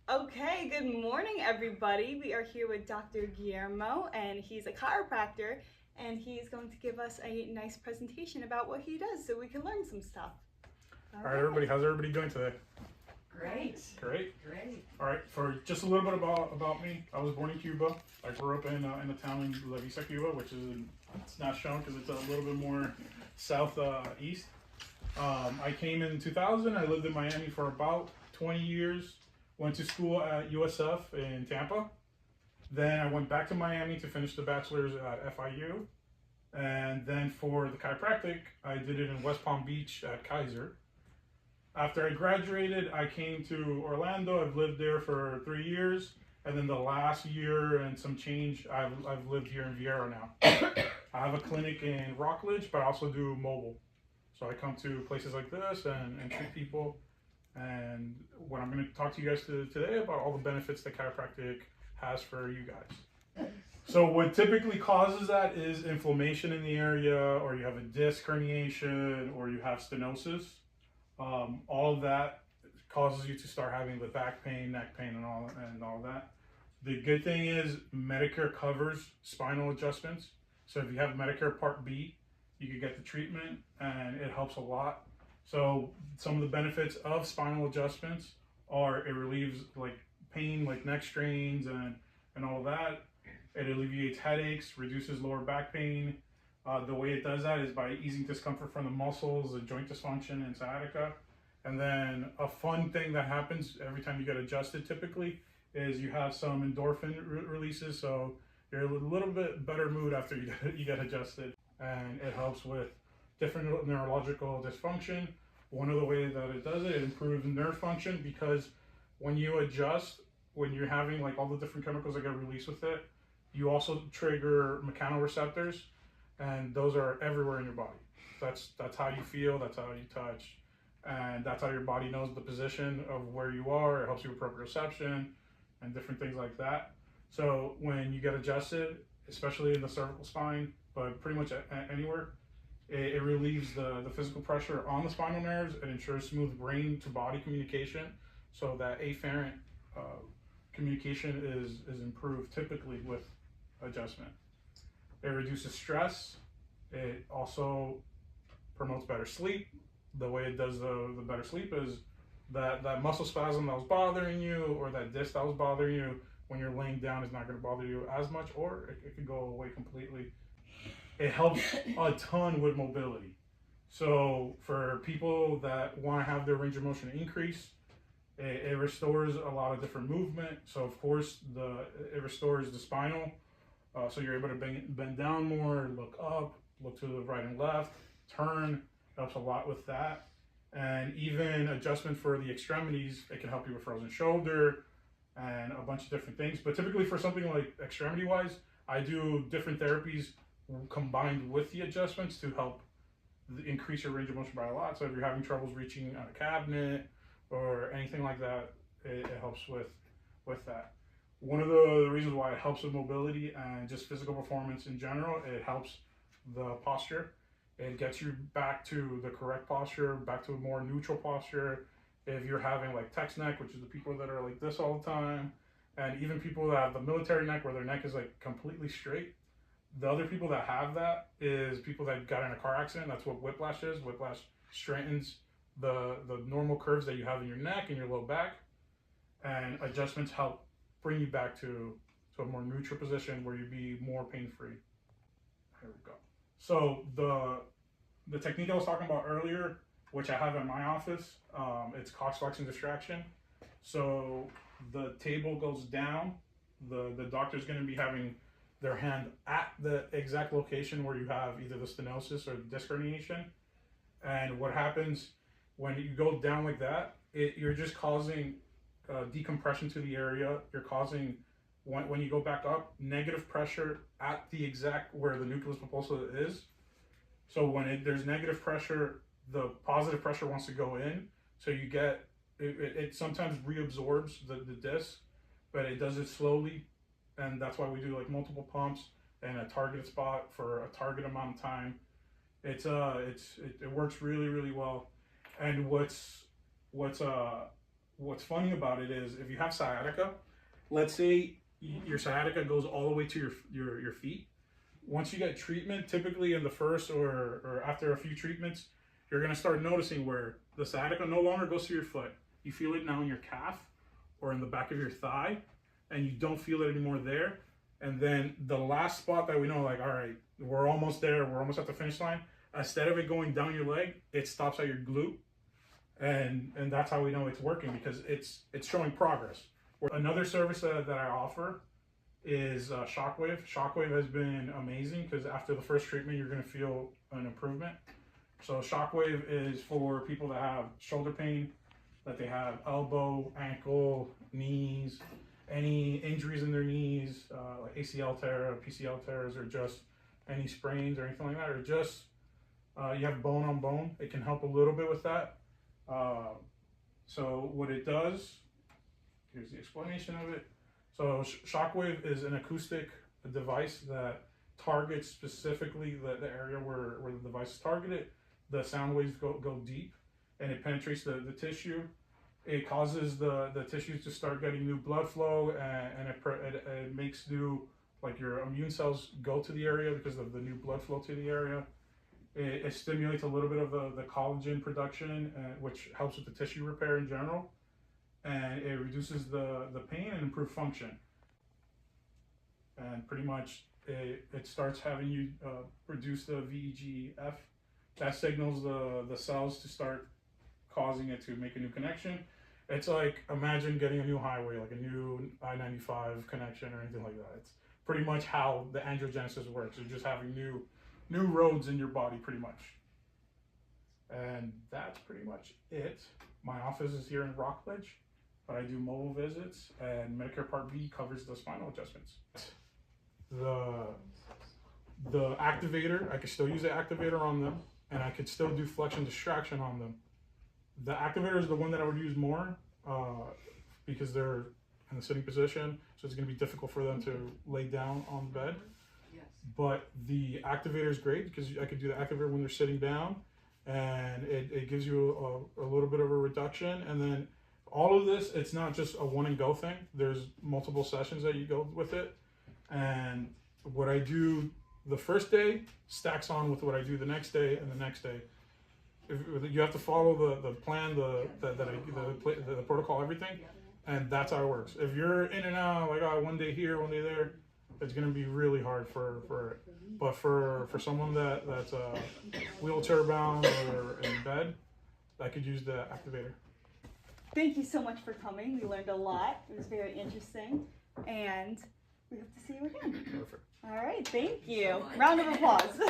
Okay, good morning, everybody. We are here with Dr. Guillermo, and he's a chiropractor, and he's going to give us a nice presentation about what he does so we can learn some stuff. All right, everybody, how's everybody doing today? Great. Great. All right, for just a little bit about me, I was born in Cuba. I grew up in the town in La Vista, Cuba, which is, it's not shown because it's a little bit more southeast. I came in 2000. I lived in Miami for about 20 years. Went to school at USF in Tampa. Then I went back to Miami to finish the bachelor's at FIU. And then for the chiropractic, I did it in West Palm Beach at Kaiser. After I graduated, I came to Orlando. I've lived there for 3 years. And then the last year and some change, I've lived here in Vieira now. I have a clinic in Rockledge, but I also do mobile. So I come to places like this and treat people. And what I'm going to talk to you guys today about all the benefits that chiropractic has for you guys. So what typically causes that is inflammation in the area, or you have a disc herniation, or you have stenosis. All of that causes you to start having the back pain, neck pain, and all that. The good thing is Medicare covers spinal adjustments. So if you have Medicare Part B, you can get the treatment, and it helps a lot. So some of the benefits of spinal adjustments are it relieves like pain, like neck strains and all of that. It alleviates headaches, reduces lower back pain. The way it does that is by easing discomfort from the muscles, the joint dysfunction and sciatica. And then a fun thing that happens every time you get adjusted typically is you have some endorphin releases. So you're in a little bit better mood after you get adjusted. And it helps with different neurological dysfunction. One of the ways that it does it, it improves nerve function, because when you adjust, when you're having like all the different chemicals that get released with it, you also trigger mechanoreceptors, and those are everywhere in your body. That's how you feel, that's how you touch, and that's how your body knows the position of where you are. It helps you with proprioception and different things like that. So when you get adjusted, especially in the cervical spine, but pretty much anywhere, it relieves the physical pressure on the spinal nerves and ensures smooth brain to body communication, so that afferent communication is improved typically with adjustment. It reduces stress. It also promotes better sleep. The way it does the better sleep is that muscle spasm that was bothering you, or that disc that was bothering you, when you're laying down is not going to bother you as much, or it could go away completely. It helps a ton with mobility. So for people that want to have their range of motion increase, it restores a lot of different movement. So of course, it restores the spinal. So you're able to bend down more, look up, look to the right and left, turn. Helps a lot with that. And even adjustment for the extremities, it can help you with frozen shoulder and a bunch of different things. But typically for something like extremity wise, I do different therapies combined with the adjustments to help increase your range of motion by a lot. So if you're having troubles reaching on a cabinet or anything like that, it helps with that. One of the reasons why it helps with mobility and just physical performance in general, it helps the posture. It gets you back to the correct posture, back to a more neutral posture. If you're having like text neck, which is the people that are like this all the time, and even people that have the military neck where their neck is like completely straight, the other people that have that is people that got in a car accident. That's what whiplash is. Whiplash straightens the normal curves that you have in your neck and your low back, and adjustments help bring you back to a more neutral position where you'd be more pain-free. Here we go. So the technique I was talking about earlier, which I have in my office, it's called flexion-distraction. So the table goes down. The doctor's going to be having their hand at the exact location where you have either the stenosis or the disc herniation. And what happens when you go down like that, you're just causing decompression to the area. You're causing, when you go back up, negative pressure at the exact where the nucleus pulposa is. So when there's negative pressure, the positive pressure wants to go in. So you get, it sometimes reabsorbs the disc, but it does it slowly. And that's why we do like multiple pumps and a targeted spot for a target amount of time. It works really, really well. And what's what's funny about it is if you have sciatica, let's say your sciatica goes all the way to your feet. Once you get treatment, typically in the first or after a few treatments, you're going to start noticing where the sciatica no longer goes to your foot. You feel it now in your calf or in the back of your thigh, and you don't feel it anymore there. And then the last spot that we know, like, all right, we're almost there, we're almost at the finish line. Instead of it going down your leg, it stops at your glute. And that's how we know it's working, because it's showing progress. Another service that I offer is shockwave. Shockwave has been amazing because after the first treatment, you're going to feel an improvement. So shockwave is for people that have shoulder pain, that they have elbow, ankle, knees, any injuries in their knees, like ACL tear, PCL tears, or just any sprains or anything like that, or just you have bone on bone. It can help a little bit with that. So what it does, here's the explanation of it. So shockwave is an acoustic device that targets specifically the area where the device is targeted. The sound waves go deep, and it penetrates the tissue. It causes the tissues to start getting new blood flow, and it makes new, like, your immune cells go to the area because of the new blood flow to the area. It stimulates a little bit of the collagen production, which helps with the tissue repair in general. And it reduces the pain and improves function. And pretty much it starts having you produce the VEGF. That signals the cells to start causing it to make a new connection. It's like, imagine getting a new highway, like a new I-95 connection or anything like that. It's pretty much how the angiogenesis works. You're just having new roads in your body, pretty much. And that's pretty much it. My office is here in Rockledge, but I do mobile visits, and Medicare Part B covers the spinal adjustments. The activator, I could still use the activator on them, and I could still do flexion-distraction on them. The activator is the one that I would use more because they're in the sitting position, so it's going to be difficult for them to lay down on the bed. Yes. But the activator is great because I could do the activator when they're sitting down, and it gives you a little bit of a reduction. And then all of this, it's not just a one and go thing. There's multiple sessions that you go with it. And what I do the first day stacks on with what I do the next day and the next day. You have to follow the plan, the protocol, everything, and that's how it works. If you're in and out, like, oh, one day here, one day there, it's going to be really hard for it. But for someone that's wheelchair bound or in bed, I could use the activator. Thank you so much for coming. We learned a lot. It was very interesting, and we hope to see you again. Perfect. All right, thank you. Round of applause.